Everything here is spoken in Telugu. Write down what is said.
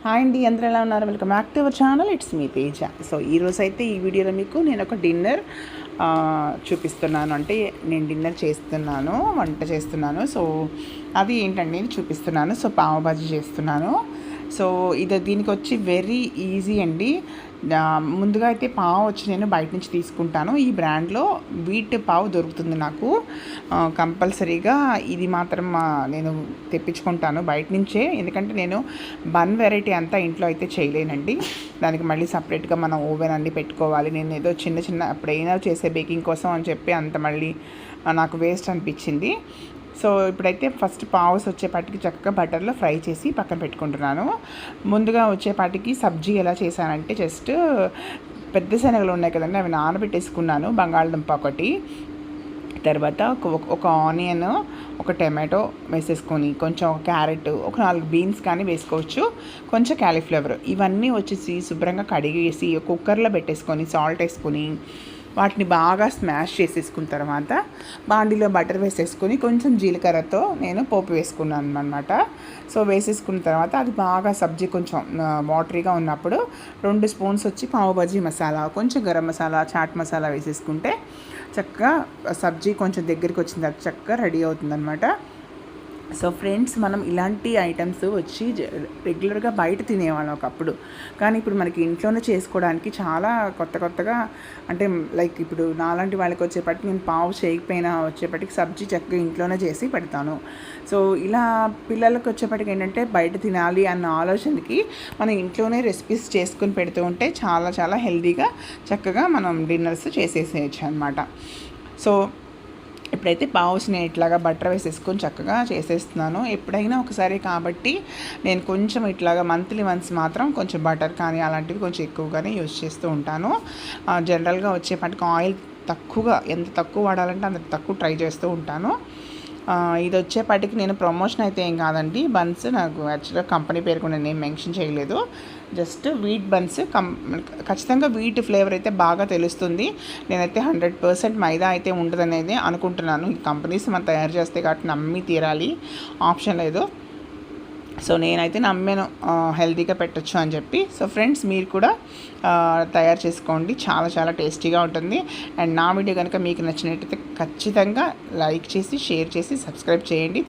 హాయ్ అండి, అందరూ ఎలా ఉన్నారు? Welcome back to our channel. It's me Teja. So ఈరోజు అయితే ఈ వీడియోలో మీకు నేను ఒక డిన్నర్ చూపిస్తున్నాను. అంటే నేను డిన్నర్ చేస్తున్నాను, వంట చేస్తున్నాను. సో అది ఏంటండి చూపిస్తున్నాను. సో పావు భాజీ చేస్తున్నాను. సో దీనికి వచ్చి వెరీ ఈజీ అండి. ముందుగా అయితే పావు వచ్చి నేను బయట నుంచి తీసుకుంటాను. ఈ బ్రాండ్లో వీట్ పావు దొరుకుతుంది నాకు కంపల్సరీగా. ఇది మాత్రం నేను తెప్పించుకుంటాను బయట నుంచే, ఎందుకంటే నేను బన్ వెరైటీ అంతా ఇంట్లో అయితే చేయలేనండి. దానికి మళ్ళీ సపరేట్గా మనం ఓవెన్ అన్నీ పెట్టుకోవాలి. నేను ఏదో చిన్న ఎప్పుడైనా చేసే బేకింగ్ కోసం అని చెప్పి అంత మళ్ళీ నాకు వేస్ట్ అనిపించింది. సో ఇప్పుడైతే ఫస్ట్ పావుస్ వచ్చేపాటికి చక్కగా బటర్లో ఫ్రై చేసి పక్కన పెట్టుకుంటున్నాను. ముందుగా వచ్చేపాటికి సబ్జీ ఎలా చేశానంటే, జస్ట్ పెద్ద శనగలు ఉన్నాయి కదండి, అవి నానబెట్టేసుకున్నాను. బంగాళదుంప ఒకటి, తర్వాత ఒక ఆనియన్, ఒక టమాటో వేసేసుకొని, కొంచెం ఒక క్యారెట్, ఒక 4 బీన్స్ కానీ వేసుకోవచ్చు, కొంచెం క్యాలీఫ్లవర్, ఇవన్నీ వచ్చేసి శుభ్రంగా కడిగేసి కుక్కర్లో పెట్టేసుకొని సాల్ట్ వేసుకొని వాటిని బాగా స్మాష్ చేసేసుకున్న తర్వాత బాండీలో బటర్ వేసేసుకొని కొంచెం జీలకర్రతో నేను పోపు వేసుకున్నాను అనమాట. సో వేసేసుకున్న తర్వాత అది బాగా సబ్జీ కొంచెం వాటరీగా ఉన్నప్పుడు 2 స్పూన్స్ వచ్చి పావు భాజీ మసాలా, కొంచెం గరం మసాలా, చాట్ మసాలా వేసేసుకుంటే చక్కగా సబ్జీ కొంచెం దగ్గరికి వచ్చిన తర్వాత చక్కగా రెడీ అవుతుందన్నమాట. సో ఫ్రెండ్స్, మనం ఇలాంటి ఐటమ్స్ వచ్చి రెగ్యులర్గా బయట తినేవాళ్ళం ఒకప్పుడు, కానీ ఇప్పుడు మనకి ఇంట్లోనే చేసుకోవడానికి చాలా కొత్తగా, అంటే లైక్ ఇప్పుడు నాలాంటి వాళ్ళకి వచ్చేపటికి నేను పావు చేయకపోయినా వచ్చేపటికి సబ్జీ చక్కగా ఇంట్లోనే చేసి పెడతాను. సో ఇలా పిల్లలకు వచ్చేపటికి ఏంటంటే బయట తినాలి అన్న ఆలోచనకి మనం ఇంట్లోనే రెసిపీస్ చేసుకుని పెడుతూ ఉంటే చాలా హెల్తీగా చక్కగా మనం డిన్నర్స్ చేసేసేయచ్చు అనమాట. సో ఇప్పుడైతే పావుస్ని ఇట్లాగా బటర్ వేసేసుకొని చక్కగా చేసేస్తున్నాను. ఎప్పుడైనా ఒకసారి కాబట్టి నేను కొంచెం ఇట్లాగా మంత్లీ వన్స్ మాత్రం కొంచెం బటర్ కానీ అలాంటివి కొంచెం ఎక్కువగానే యూజ్ చేస్తూ ఉంటాను. జనరల్గా వచ్చేపాటికి ఆయిల్ తక్కువగా, ఎంత తక్కువ వాడాలంటే అంత తక్కువ ట్రై చేస్తూ ఉంటాను. ఇది వచ్చేపాటికి నేను ప్రమోషన్ అయితే ఏం కాదండి. బన్స్ నాకు యాక్చువల్గా కంపెనీ పేరు కూడా నేను మెన్షన్ చేయలేదు, జస్ట్ వీట్ బన్స్. ఖచ్చితంగా వీట్ ఫ్లేవర్ అయితే బాగా తెలుస్తుంది. నేనైతే 100% మైదా అయితే ఉండదనేది అనుకుంటున్నాను. ఈ కంపెనీస్ మనం తయారు చేస్తే కాబట్టి నమ్మి తీరాలి, ఆప్షన్ లేదు. సో నేనైతే నమ్మాను హెల్తీగా పెట్టచ్చు అని చెప్పి. సో ఫ్రెండ్స్, మీరు కూడా తయారు చేసుకోండి, చాలా టేస్టీగా ఉంటుంది. అండ్ నా వీడియో కనుక మీకు నచ్చినట్టయితే ఖచ్చితంగా లైక్ చేసి, షేర్ చేసి, సబ్స్క్రైబ్ చేయండి.